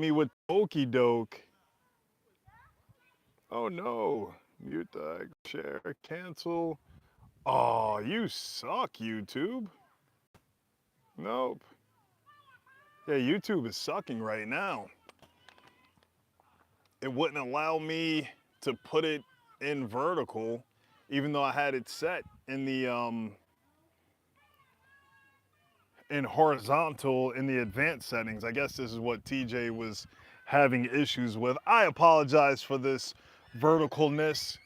me with okey doke. Oh no. Mute the share, cancel. Oh, you suck, YouTube. Nope. Yeah, YouTube is sucking right now. It wouldn't allow me to put it in vertical, even though I had it set in the in horizontal in the advanced settings. I guess this is what TJ was having issues with. I apologize for this verticalness.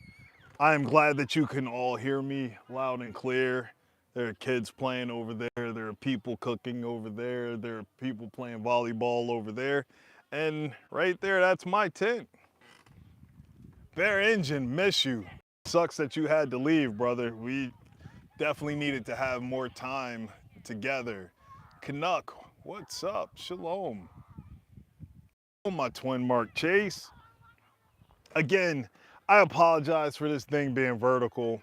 I am glad that you can all hear me loud and clear. There are kids playing over there. There are people cooking over there. There are people playing volleyball over there. And right there, that's my tent. Bear Engine, miss you. Sucks that you had to leave, brother. We definitely needed to have more time together. Canuck, what's up? Shalom. Oh, my twin Mark Chase. Again, I apologize for this thing being vertical.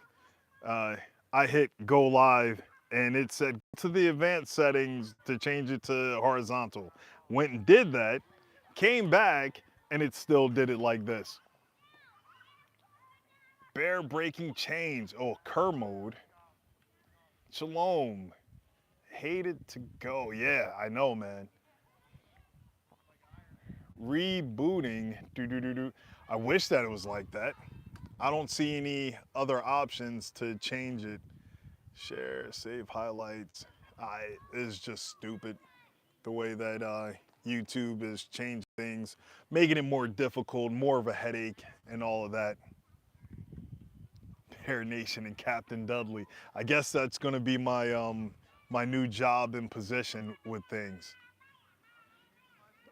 I hit go live and it said to the advanced settings to change it to horizontal. Went and did that, came back, and it still did it like this. Bear breaking change. Oh, Kerr mode. Shalom. Hated to go. Yeah, I know, man. Rebooting. Do do do do. I wish that it was like that. I don't see any other options to change it. Share, save highlights. It's just stupid the way that YouTube is changing things, making it more difficult, more of a headache, and all of that. Bear Nation and Captain Dudley. I guess that's going to be my new job and position with things.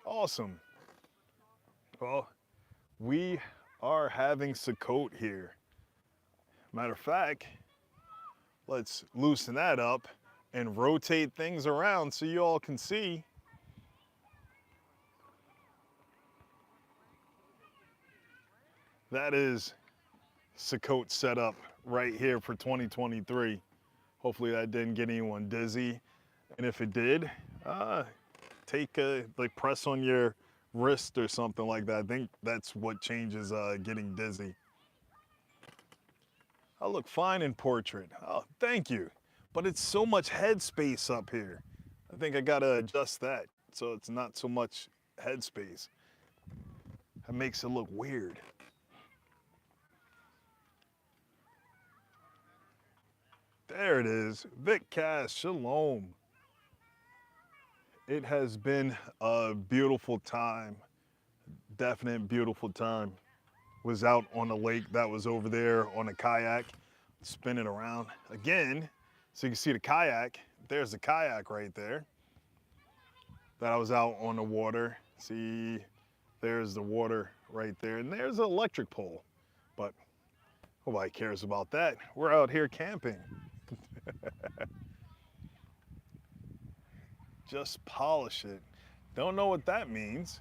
Awesome. Well, we are having Sukkot here. Matter of fact, let's loosen that up and rotate things around so you all can see. That is Sukkot setup right here for 2023. Hopefully that didn't get anyone dizzy. And if it did, take like press on your wrist or something like that. I think that's what changes getting dizzy. I look fine in portrait. Oh, thank you. But it's so much headspace up here. I think I gotta adjust that so it's not so much headspace. That makes it look weird. There it is. Vic Cast, shalom. It has been a beautiful time. Definite beautiful time. Was out on the lake that was over there on a kayak, spinning around again. So you can see the kayak. There's the kayak right there. That I was out on the water. See, there's the water right there. And there's an electric pole. But nobody cares about that. We're out here camping. Just polish it. Don't know what that means.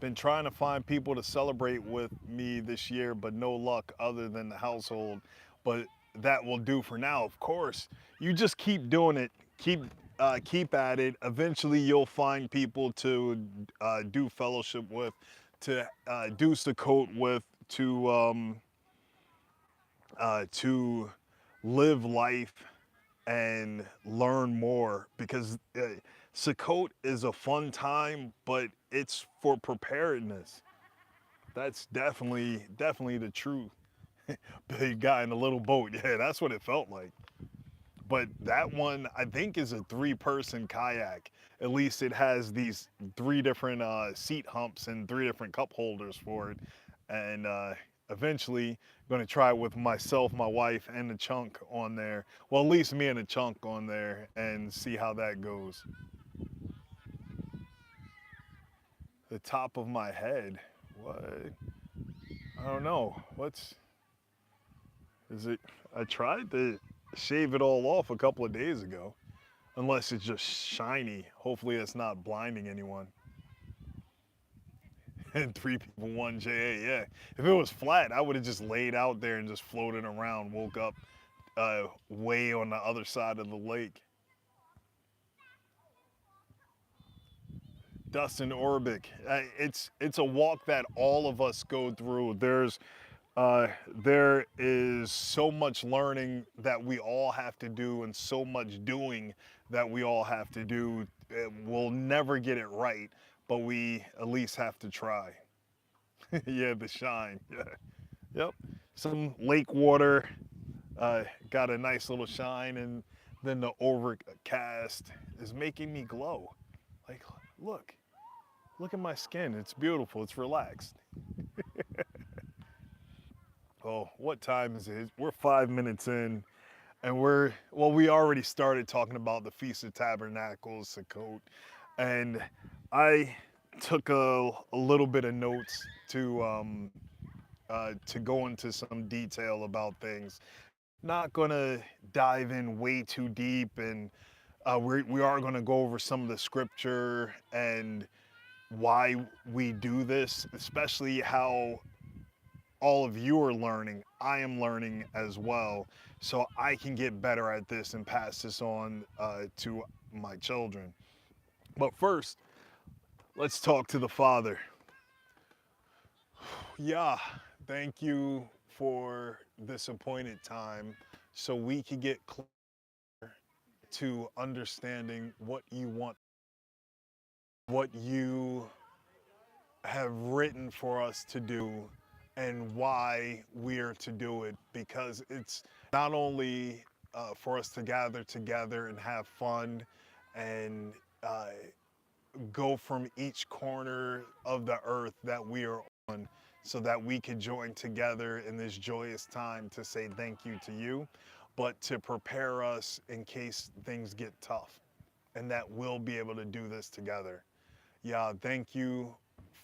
Been trying to find people to celebrate with me this year, but no luck other than the household. But that will do for now, of course. You just keep doing it. Keep at it. Eventually, you'll find people to do fellowship with, to do Sukkot with, to live life and learn more, because Sukkot is a fun time, but it's for preparedness. That's definitely the truth. Big guy in a little boat. Yeah, that's what it felt like. But that one, I think, is a 3-person kayak. At least it has these 3 different seat humps and 3 different cup holders for it. And eventually, I'm going to try it with myself, my wife, and the chunk on there. Well, at least me and the chunk on there, and see how that goes. The top of my head. What? I don't know. Is it? I tried to shave it all off a couple of days ago. Unless it's just shiny. Hopefully it's not blinding anyone. And 3 people, 1 JA, yeah. If it was flat, I would have just laid out there and just floated around, woke up way on the other side of the lake. Dustin Orbick. It's a walk that all of us go through. There is so much learning that we all have to do, and so much doing that we all have to do. We'll never get it right, but we at least have to try. Yeah, the shine. Yeah. Yep. Some lake water got a nice little shine, and then the overcast is making me glow. Like, look, look at my skin. It's beautiful. It's relaxed. Oh, what time is it? We're 5 minutes in, and we already started talking about the Feast of Tabernacles, Sukkot, and I took a little bit of notes to go into some detail about things. Not gonna dive in way too deep, and we are gonna go over some of the scripture and why we do this, especially how all of you are learning. I am learning as well, so I can get better at this and pass this on to my children. But first, let's talk to the Father. Yeah, thank you for this appointed time so we can get clear to understanding what you want, what you have written for us to do, and why we are to do it, because it's not only for us to gather together and have fun and uh, go from each corner of the earth that we are on, so that we could join together in this joyous time to say thank you to you, but to prepare us in case things get tough, and that we'll be able to do this together. Yeah, thank you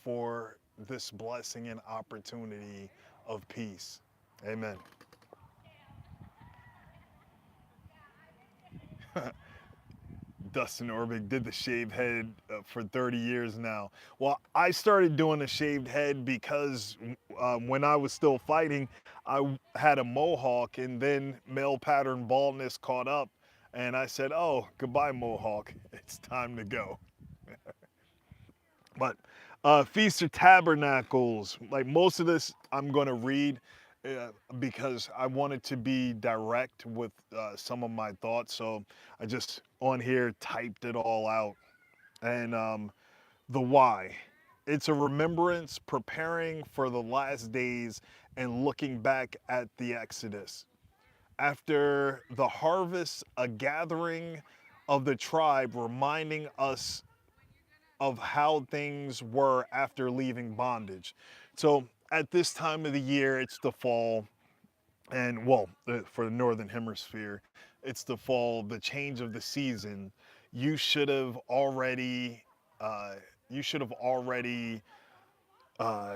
for this blessing and opportunity of peace. Amen. Dustin Orbick did the shaved head for 30 years now. Well, I started doing a shaved head because when I was still fighting, I had a mohawk, and then male pattern baldness caught up. And I said, oh, goodbye, mohawk. It's time to go. But Feast of Tabernacles, like most of this, I'm going to read because I wanted to be direct with some of my thoughts. So I just on here typed it all out. And the why. It's a remembrance, preparing for the last days, and looking back at the Exodus. After the harvest, a gathering of the tribe reminding us of how things were after leaving bondage. So at this time of the year, it's the fall, and well, for the northern hemisphere, it's the fall, the change of the season. You should have already, uh, you should have already uh,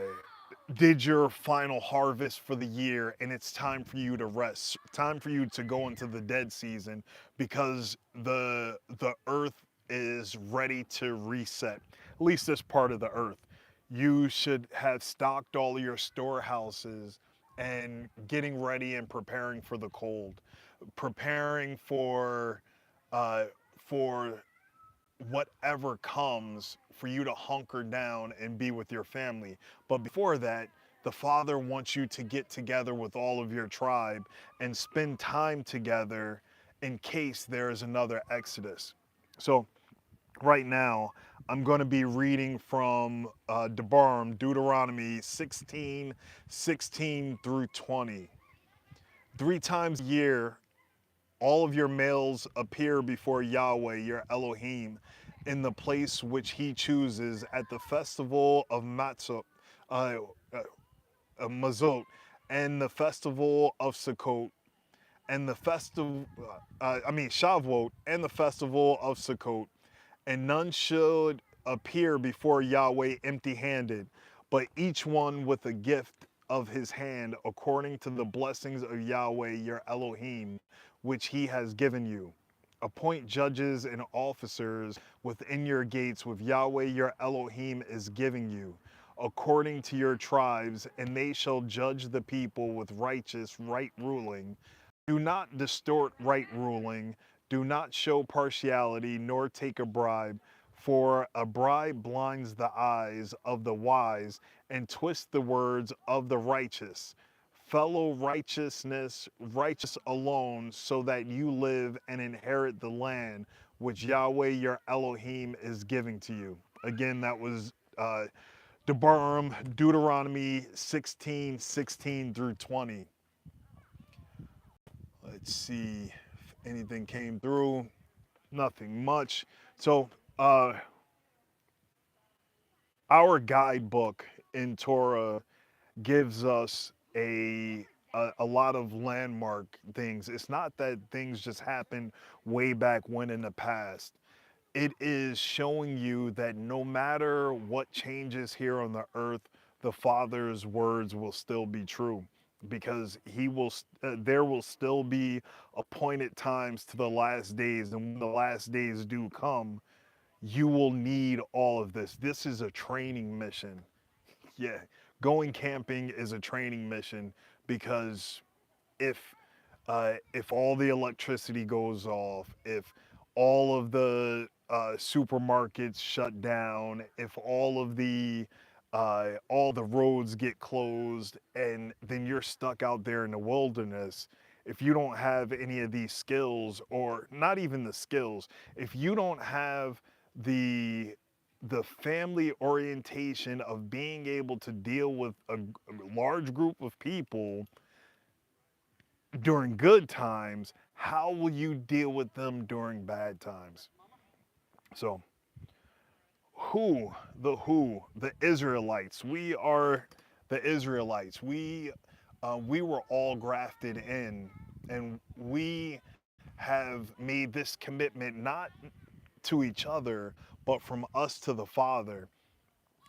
did your final harvest for the year, and it's time for you to rest, time for you to go into the dead season, because the earth is ready to reset, at least this part of the earth. You should have stocked all of your storehouses and getting ready and preparing for the cold, preparing uh, for whatever comes, for you to hunker down and be with your family. But before that, the Father wants you to get together with all of your tribe and spend time together in case there is another Exodus. So, right now, I'm going to be reading from Debarim, Deuteronomy 16:16 through 20. 3 times a year, all of your males appear before Yahweh, your Elohim, in the place which he chooses at the festival of uh, uh, Mazot, and the festival of Sukkot, and the festival, Shavuot, and the festival of Sukkot. And none should appear before Yahweh empty-handed, but each one with a gift of his hand, according to the blessings of Yahweh your Elohim, which he has given you. Appoint judges and officers within your gates, with Yahweh your Elohim is giving you, according to your tribes, and they shall judge the people with righteous right ruling. Do not distort right ruling. Do not show partiality, nor take a bribe. For a bribe blinds the eyes of the wise and twists the words of the righteous. Fellow righteousness, righteous alone, so that you live and inherit the land which Yahweh your Elohim is giving to you. Again, that was Deuteronomy 16:16 through 20. Let's see if anything came through. Nothing much. So, our guidebook in Torah gives us a lot of landmark things. It's not that things just happened way back when in the past. It is showing you that no matter what changes here on the earth, the Father's words will still be true, because there will still be appointed times to the last days, and when the last days do come, you will need all of this. This is a training mission. Yeah, going camping is a training mission, because if if all the electricity goes off, if all of the supermarkets shut down, if all the roads get closed, and then you're stuck out there in the wilderness, if you don't have any of these skills, or not even the skills, if you don't have the family orientation of being able to deal with a large group of people during good times, how will you deal with them during bad times? So, the Israelites. We are the Israelites. We were all grafted in, and we have made this commitment not to each other, but from us to the Father,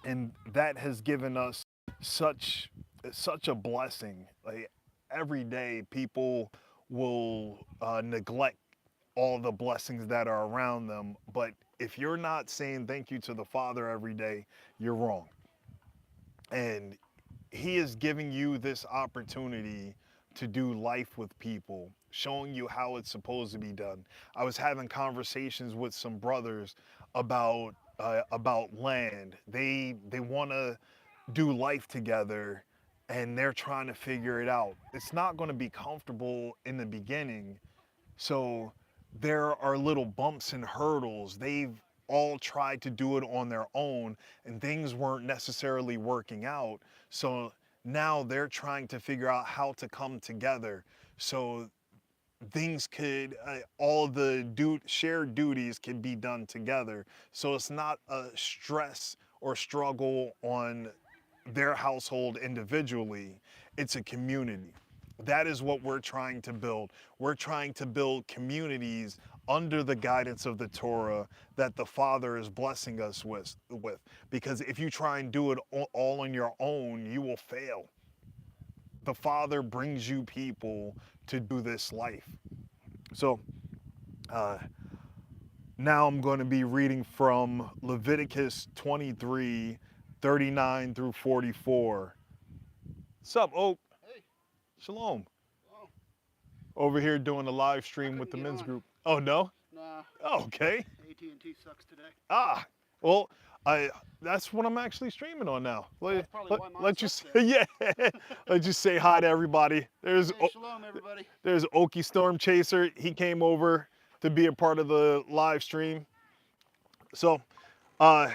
and that has given us such such a blessing. Like, every day, people will neglect all the blessings that are around them, but if you're not saying thank you to the Father every day, you're wrong. And He is giving you this opportunity to do life with people, showing you how it's supposed to be done. I was having conversations with some brothers about land. They want to do life together, and they're trying to figure it out. It's not going to be comfortable in the beginning, so there are little bumps and hurdles. They've all tried to do it on their own, and things weren't necessarily working out. So now they're trying to figure out how to come together, so things could, all the shared duties can be done together. So it's not a stress or struggle on their household individually, it's a community. That is what we're trying to build. We're trying to build communities under the guidance of the Torah that the Father is blessing us with. Because if you try and do it all on your own, you will fail. The Father brings you people to do this life. So uh, now I'm going to be reading from Leviticus 23, 39 through 44. Sup, Oak? Hey, Shalom. oh, Over here doing a live I stream with couldn't the get men's on. group. Oh, no? Nah, Oh, okay. AT&T sucks today. Ah, well, I that's what I'm actually streaming on now. That's probably why mine Let you sucks say, then. yeah. Let you say hi to everybody. Hey, shalom, everybody. There's Okie Storm Chaser. He came over to be a part of the live stream. So, uh,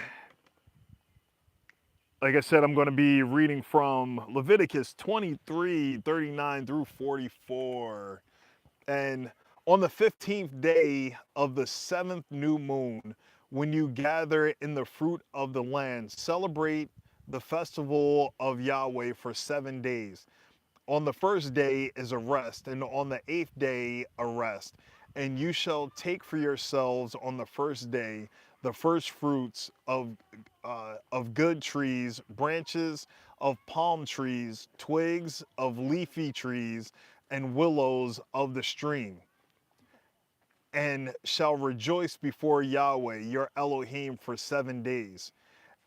like I said, I'm going to be reading from Leviticus 23, 39 through 44. And on the 15th day of the seventh new moon, when you gather in the fruit of the land, celebrate the festival of Yahweh for 7 days. On the first day is a rest, and on the eighth day a rest. And you shall take for yourselves on the first day the first fruits of good trees, branches of palm trees, twigs of leafy trees, and willows of the stream, and shall rejoice before Yahweh your Elohim for 7 days.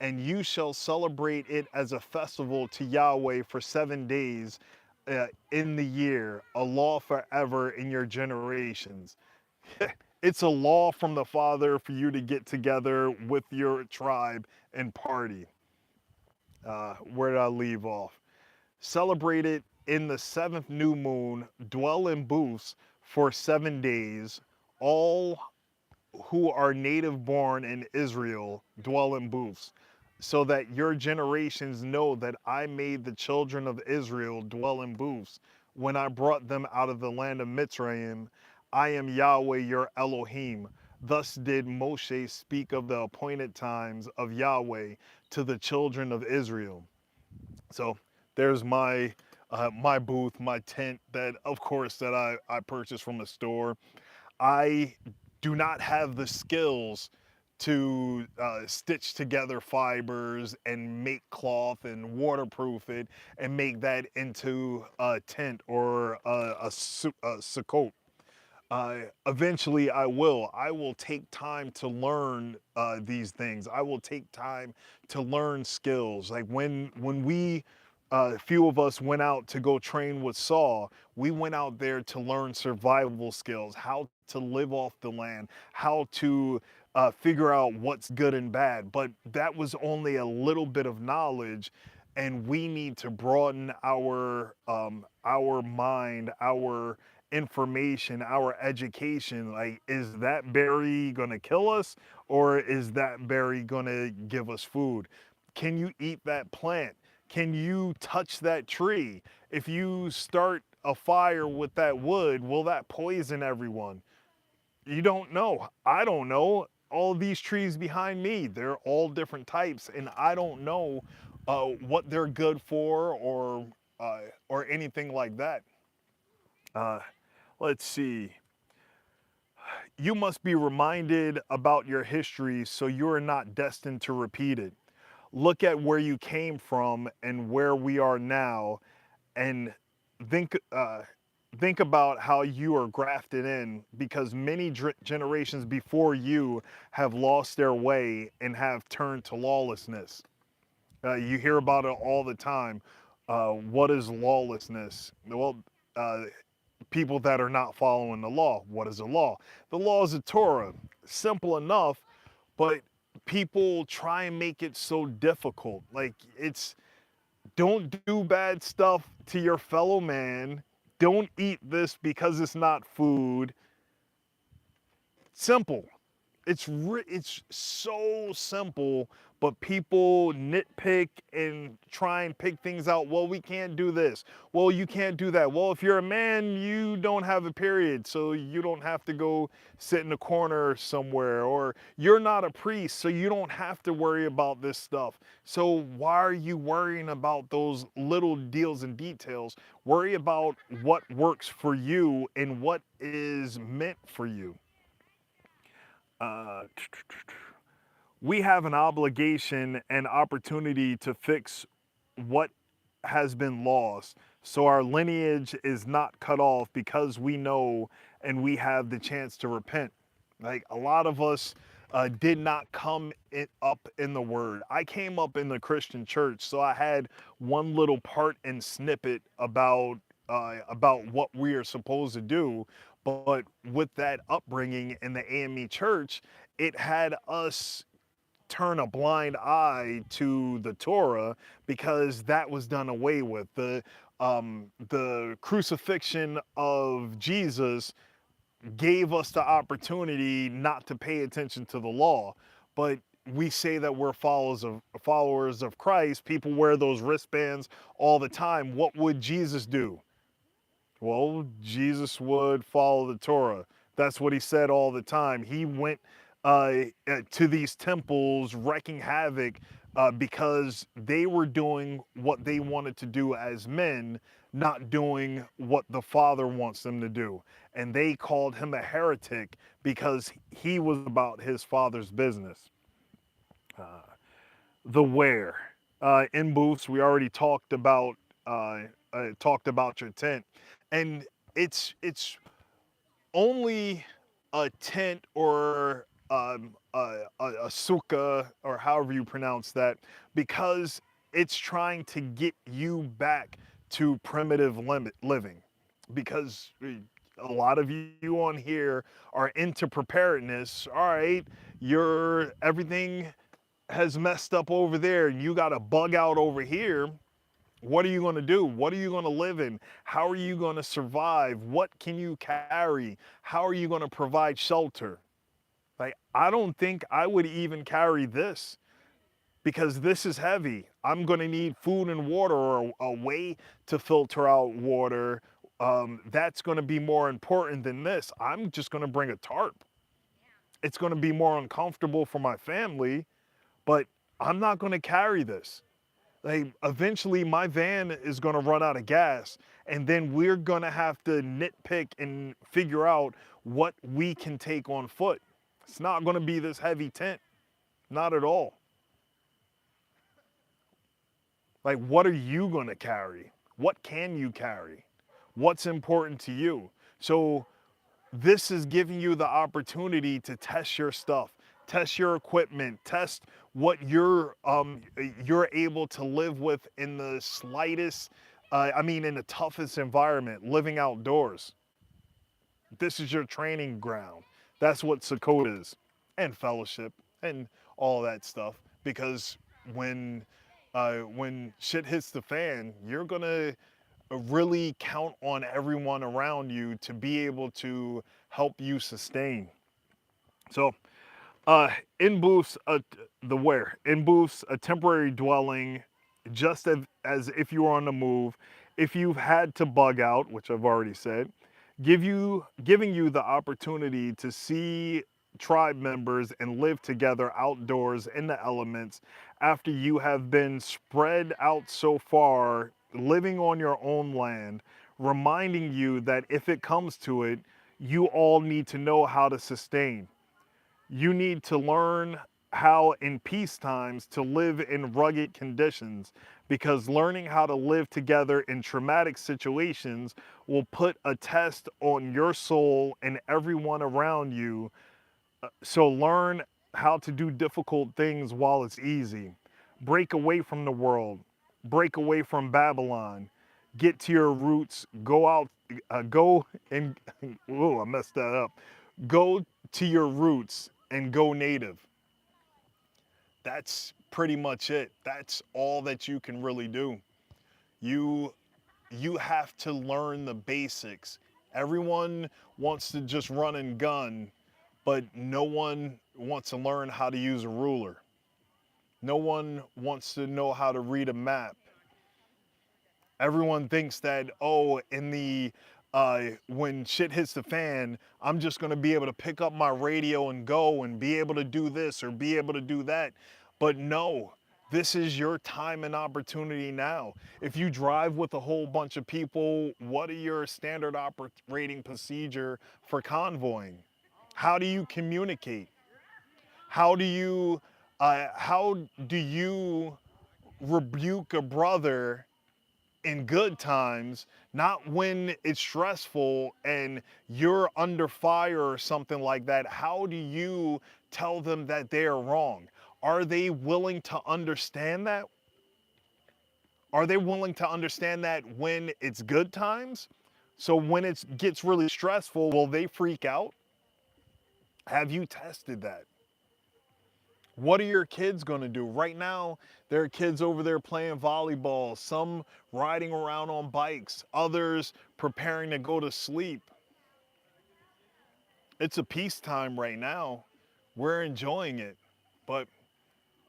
And you shall celebrate it as a festival to Yahweh for 7 days in the year, a law forever in your generations. It's a law from the Father for you to get together with your tribe and party. Where did I leave off? Celebrate it in the seventh new moon, dwell in booths for 7 days. All who are native born in Israel dwell in booths, so that your generations know that I made the children of Israel dwell in booths when I brought them out of the land of Mitzrayim. I am Yahweh your Elohim. Thus did Moshe speak of the appointed times of Yahweh to the children of Israel. So there's my booth, my tent that of course that I purchased from a store. I do not have the skills to stitch together fibers and make cloth and waterproof it and make that into a tent or a sukkot. Eventually, I will. I will take time to learn these things. I will take time to learn skills. Like when we, a few of us went out to go train with Saul, we went out there to learn survival skills, how to live off the land, how to figure out what's good and bad. But that was only a little bit of knowledge, and we need to broaden our mind, our information, our education. Like, is that berry gonna kill us, or is that berry gonna give us food? Can you eat that plant? Can you touch that tree? If you start a fire with that wood, will that poison everyone? You don't know. I don't know. All these trees behind me, they're all different types, and I don't know what they're good for or anything like that. Uh, let's see. You must be reminded about your history so you are not destined to repeat it. Look at where you came from and where we are now, and think think about how you are grafted in, because many generations before you have lost their way and have turned to lawlessness. You hear about it all the time. What is lawlessness? Well, uh, people that are not following the law. What is the law? The law is a Torah. Simple enough, but people try and make it so difficult. Like, it's, don't do bad stuff to your fellow man. Don't eat this because it's not food. Simple. It's so simple, but people nitpick and try and pick things out. Well, we can't do this. Well, you can't do that. Well, if you're a man, you don't have a period, so you don't have to go sit in a corner somewhere. Or you're not a priest, so you don't have to worry about this stuff. So why are you worrying about those little deals and details? Worry about what works for you and what is meant for you. Uh, we have an obligation and opportunity to fix what has been lost, so our lineage is not cut off, because we know and we have the chance to repent. Like, a lot of us did not come up in the word. I came up in the Christian church, so I had one little part and snippet about what we are supposed to do. But with that upbringing in the AME church, it had us turn a blind eye to the Torah, because that was done away with. The crucifixion of Jesus gave us the opportunity not to pay attention to the law. But we say that we're followers of Christ. People wear those wristbands all the time. What would Jesus do? Well, Jesus would follow the Torah. That's what he said all the time. He went to these temples wrecking havoc because they were doing what they wanted to do as men, not doing what the Father wants them to do. And they called him a heretic because he was about his Father's business. The where. In booths, we already talked about your tent, and it's only a tent or a sukkah, or however you pronounce that, because it's trying to get you back to primitive living. Because a lot of you on here are into preparedness. All right, you're everything has messed up over there and you got a bug out over here. What are you going to do? What are you going to live in? How are you going to survive? What can you carry? How are you going to provide shelter? Like, I don't think I would even carry this because this is heavy. I'm going to need food and water or a way to filter out water. That's going to be more important than this. I'm just going to bring a tarp. It's going to be more uncomfortable for my family, but I'm not going to carry this. Like, eventually my van is going to run out of gas, and then we're going to have to nitpick and figure out what we can take on foot. It's not going to be this heavy tent, not at all. Like, what are you going to carry? What can you carry? What's important to you? So this is giving you the opportunity to test your stuff, test your equipment, test what you're able to live with in the slightest, in the toughest environment, living outdoors. This is your training ground. That's what Sakota is, and fellowship, and all that stuff. Because when when shit hits the fan, you're gonna really count on everyone around you to be able to help you sustain. So, uh, in booths, the where in booths, a temporary dwelling, just as if you were on the move. If you've had to bug out, which I've already said, giving you the opportunity to see tribe members and live together outdoors in the elements after you have been spread out so far, living on your own land, reminding you that if it comes to it, you all need to know how to sustain. You need to learn how in peace times to live in rugged conditions, because learning how to live together in traumatic situations will put a test on your soul and everyone around you. So learn how to do difficult things while it's easy. Break away from the world. Break away from Babylon. Get to your roots. Go out. Go and oh, I messed that up. Go to your roots and go native. That's pretty much it. That's all that you can really do. You you have to learn the basics. Everyone wants to just run and gun, but no one wants to learn how to use a ruler. No one wants to know how to read a map. Everyone thinks that, oh, in the when shit hits the fan, I'm just gonna be able to pick up my radio and go and be able to do this or be able to do that. But no, this is your time and opportunity now. If you drive with a whole bunch of people, what are your standard operating procedure for convoying? How do you communicate? How do you how do you rebuke a brother in good times, not when it's stressful and you're under fire or something like that? How do you tell them that they are wrong? Are they willing to understand that? Are they willing to understand that when it's good times? So when it gets really stressful, will they freak out? Have you tested that? What are your kids going to do? Right now, there are kids over there playing volleyball, some riding around on bikes, others preparing to go to sleep. It's a peacetime right now. We're enjoying it. But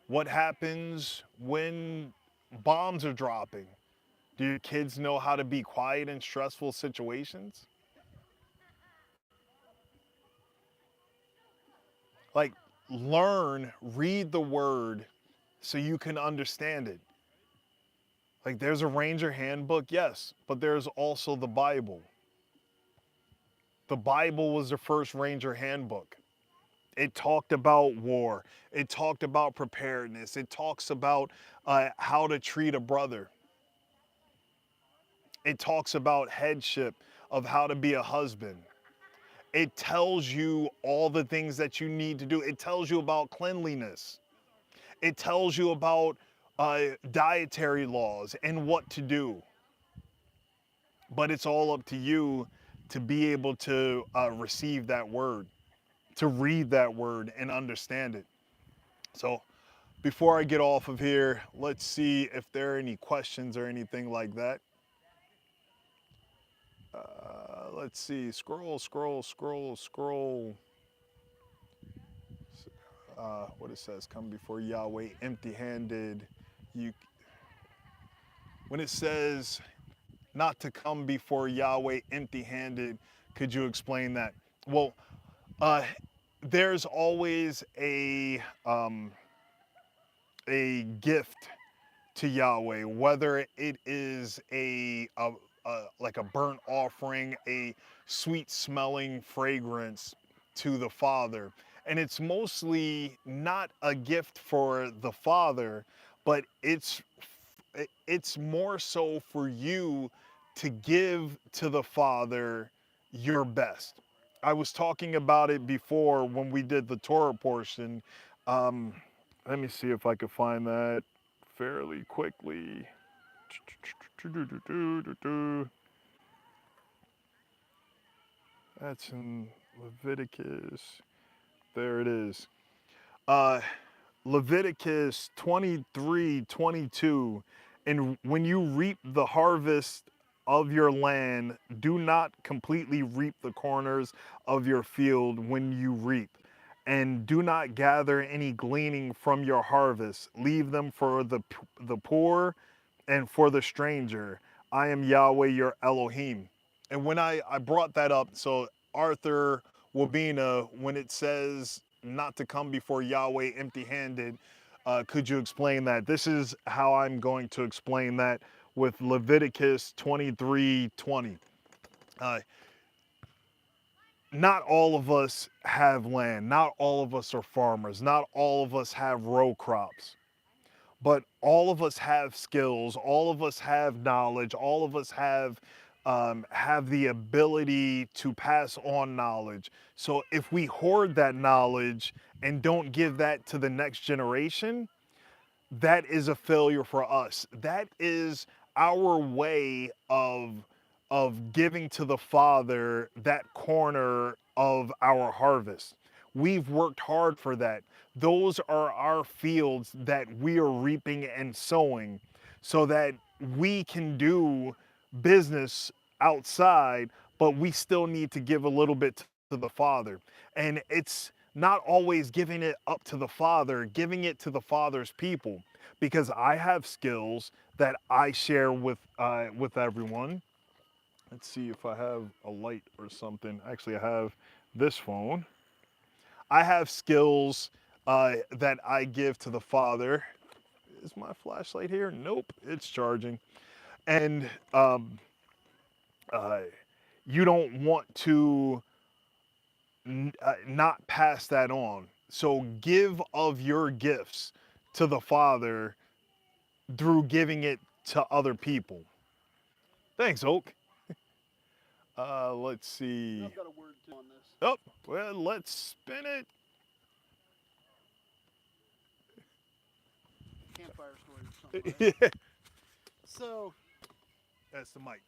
what happens when bombs are dropping? Do your kids know how to be quiet in stressful situations? Like, learn, read the word so you can understand it. Like, there's a ranger handbook, yes, but there's also the Bible. The Bible was the first ranger handbook. It talked about war. It talked about preparedness. It talks about how to treat a brother. It talks about headship, of how to be a husband. It tells you all the things that you need to do. It tells you about cleanliness. It tells you about dietary laws and what to do. But it's all up to you to be able to receive that word, to read that word and understand it. So before I get off of here, let's see if there are any questions or anything like that. Let's see. Scroll, scroll, scroll, scroll. What it says, come before Yahweh empty-handed. You, when it says not to come before Yahweh empty-handed, could you explain that? Well, uh, there's always a gift to Yahweh, whether it is a like a burnt offering, a sweet smelling fragrance to the Father. And it's mostly not a gift for the Father, but it's more so for you to give to the Father your best. I was talking about it before when we did the Torah portion. Um, Let me see if I could find that fairly quickly. That's in Leviticus. There it is. Uh, Leviticus 23:22. And when you reap the harvest of your land, do not completely reap the corners of your field when you reap. And do not gather any gleaning from your harvest. Leave them for the poor and for the stranger. I am Yahweh your Elohim. And when I brought that up, so Arthur Wabina, when it says not to come before Yahweh empty handed, could you explain that? This is how I'm going to explain that with Leviticus 23:20. Uh, not all of us have land. Not all of us are farmers. Not all of us have row crops. But all of us have skills. All of us have knowledge. All of us have the ability to pass on knowledge. So if we hoard that knowledge and don't give that to the next generation, that is a failure for us. That is our way of giving to the Father that corner of our harvest. We've worked hard for that. Those are our fields that we are reaping and sowing so that we can do business outside, but we still need to give a little bit to the Father. And it's not always giving it up to the Father, giving it to the Father's people, because I have skills that I share with everyone. Let's see if I have a light or something. Actually, I have this phone. I have skills that I give to the Father. Is my flashlight here? Nope, it's charging. And uh, you don't want to not pass that on. So give of your gifts to the Father through giving it to other people. Thanks, Oak. Let's see. I've got a word too on this. Oh, well, let's spin it. Campfire story or something, right? Yeah, So, that's the mic.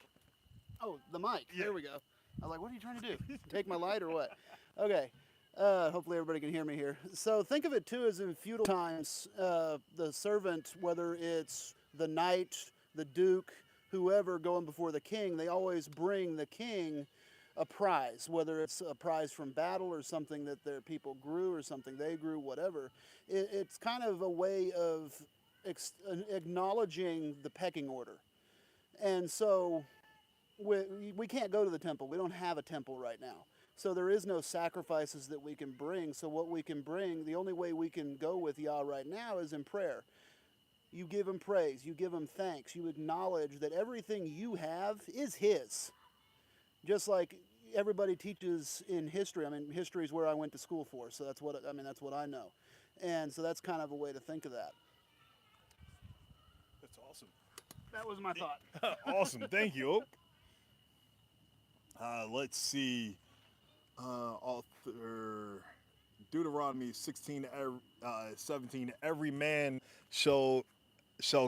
oh, the mic. Yeah. There we go. I was like, what are you trying to do? Take my light or what? Okay. Hopefully everybody can hear me here. So think of it too as in feudal times, the servant, whether it's the knight, the duke, whoever going before the king, they always bring the king a prize, whether it's a prize from battle or something that their people grew or something they grew, whatever. It's kind of a way of acknowledging the pecking order. And so we can't go to the temple. We don't have a temple right now. So there is no sacrifices that we can bring. So what we can bring, the only way we can go with Yah right now is in prayer. You give him praise. You give him thanks. You acknowledge that everything you have is his. Just like everybody teaches in history. I mean, history is where I went to school for. So that's what I know. And so that's kind of a way to think of that. That's awesome. That was my thought. Awesome. Thank you, Oak. Let's see. Author Deuteronomy 16:17. Every man shall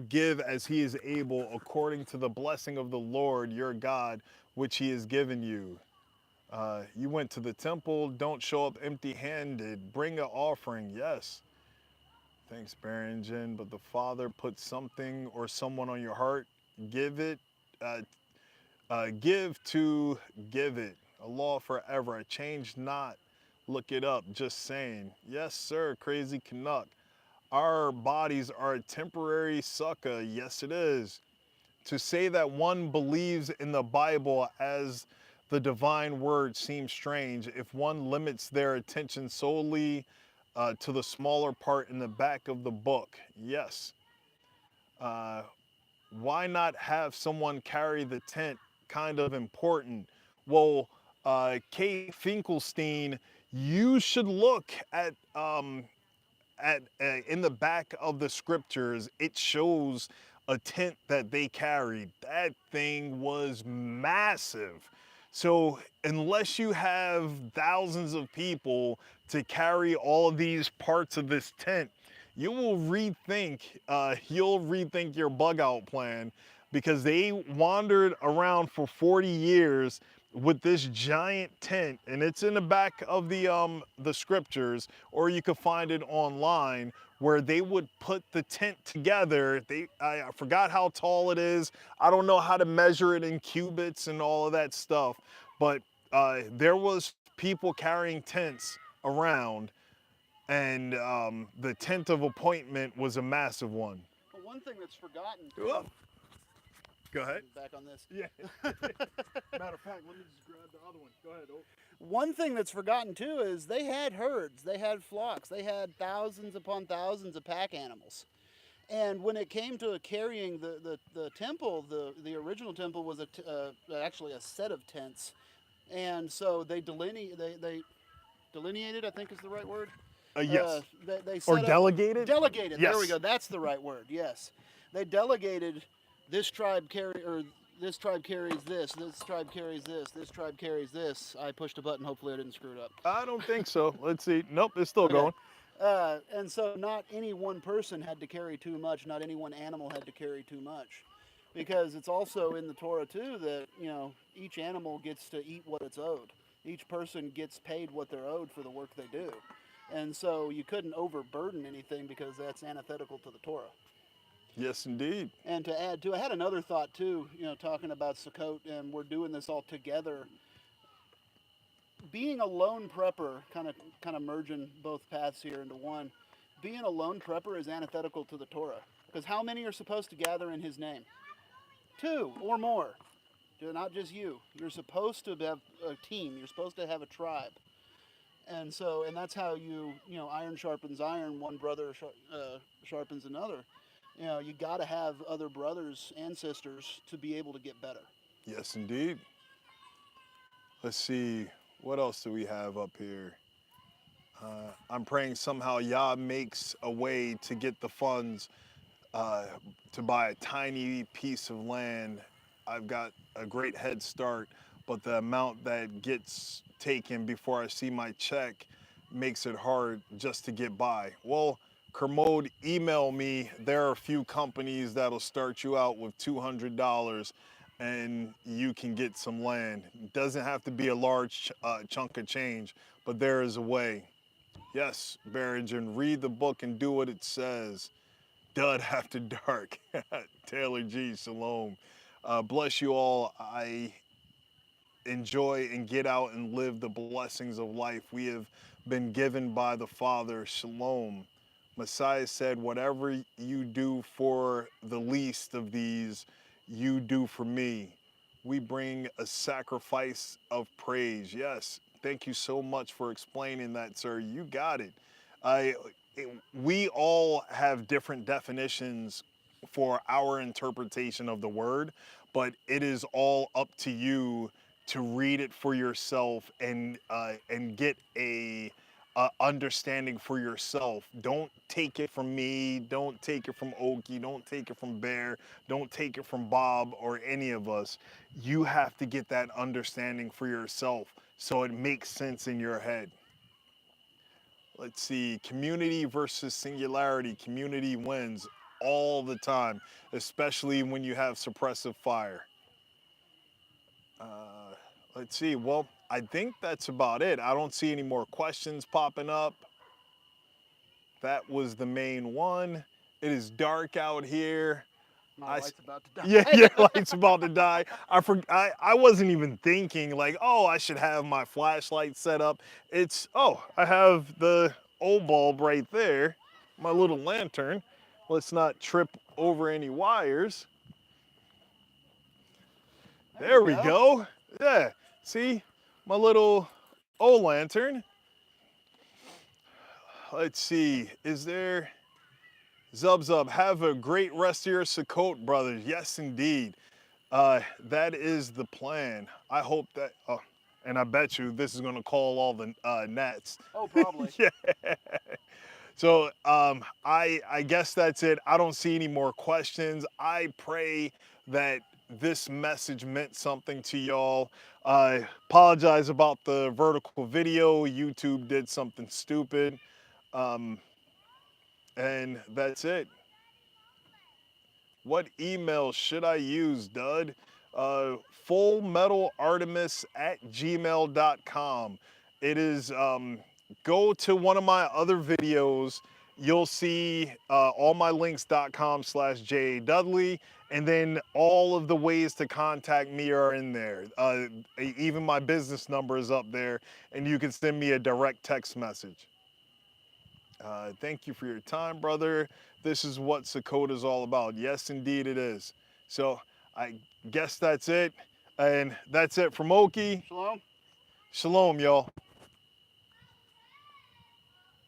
give as he is able according to the blessing of the Lord your God, which he has given you. You went to the temple, don't show up empty handed. Bring an offering, yes. Thanks, Barrington. But the Father put something or someone on your heart, give it, uh, give to give it. A law forever, a change not. Look it up, just saying. Yes, sir, crazy Canuck. Our bodies are a temporary sucker. Yes, it is. To say that one believes in the Bible as the divine word seems strange if one limits their attention solely to the smaller part in the back of the book. Yes. Uh, why not have someone carry the tent? Kind of important. Well, Kate Finkelstein, you should look at in the back of the scriptures. It shows a tent that they carried. That thing was massive. So unless you have thousands of people to carry all of these parts of this tent, you'll rethink your bug out plan, because they wandered around for 40 years with this giant tent, and it's in the back of the scriptures, or you could find it online, where they would put the tent together. I forgot how tall it is. I don't know how to measure it in cubits and all of that stuff, but there was people carrying tents around, and the tent of appointment was a massive one. But one thing that's forgotten Oh, too. go ahead. Back on this. Yeah. Matter of fact, let me just grab the other one. Go ahead. Oh. One thing that's forgotten too is they had herds, they had flocks, they had thousands upon thousands of pack animals. And when it came to carrying the temple, the original temple was actually a set of tents, and so they delineated, I think is the right word. Yes. They Or set up delegated? delegated. There we Yes. go. That's the right word. Yes, they delegated. This tribe this tribe carries this. This tribe carries this. This tribe carries this. I pushed a button. Hopefully, I didn't screw it up. I don't think so. Let's see. Nope, it's still Okay. going. And so not any one person had to carry too much. Not any one animal had to carry too much, because it's also in the Torah too that each animal gets to eat what it's owed. Each person gets paid what they're owed for the work they do, and so you couldn't overburden anything because that's antithetical to the Torah. Yes, indeed. And to add to, I had another thought too. Talking about Sukkot, and we're doing this all together. Being a lone prepper, kind of merging both paths here into one. Being a lone prepper is antithetical to the Torah, because how many are supposed to gather in His name? Two or more. Not just you. You're supposed to have a team. You're supposed to have a tribe, and that's how iron sharpens iron. One brother sharpens another. You got to have other brothers and sisters to be able to get better. Yes, indeed. Let's see. What else do we have up here? I'm praying somehow Yah makes a way to get the funds uh, to buy a tiny piece of land. I've got a great head start, but the amount that gets taken before I see my check makes it hard just to get by. Well, Kermode, email me. There are a few companies that'll start you out with $200 and you can get some land. It doesn't have to be a large chunk of change, but there is a way. Yes, Barrington, read the book and do what it says. Dud after dark. Taylor G, shalom. Bless you all. I enjoy and get out and live the blessings of life we have been given by the Father. Shalom. Messiah said, whatever you do for the least of these, you do for me. We bring a sacrifice of praise. Yes, thank you so much for explaining that, sir. You got it. I, we all have different definitions for our interpretation of the word, but it is all up to you to read it for yourself and get a understanding for yourself. Don't take it from me. Don't take it from Okie. Don't take it from Bear. Don't take it from Bob or any of us. You have to get that understanding for yourself so it makes sense in your head. Let's see, community versus singularity. Community wins all the time, especially when you have suppressive fire. Let's see, well, I think that's about it. I don't see any more questions popping up. That was the main one. It is dark out here. My I, light's about to die. yeah, your light's about to die. I wasn't even thinking like, oh, I should have my flashlight set up. It's, oh, I have the old bulb right there, my little lantern. Let's not trip over any wires. There we There we go. go. Yeah, see, my little O lantern. Let's see, is there, Zub Zub, have a great rest of your Sukkot, brothers. Yes, indeed. That is the plan. I hope that, and I bet you this is going to call all the nets. Oh, probably. Yeah. So I guess that's it. I don't see any more questions. I pray that this message meant something to y'all. I apologize about the vertical video. YouTube did something stupid. Um, and that's it. What email should I use, Dud? Fullmetalartemis@gmail.com. It is, go to one of my other videos. You'll see allmylinks.com/JADudley, and then all of the ways to contact me are in there. Even my business number is up there, and you can send me a direct text message. Thank you for your time, brother. This is what Sukkot is all about. Yes, indeed it is. So I guess that's it. And that's it from Oki. Shalom. Shalom, y'all.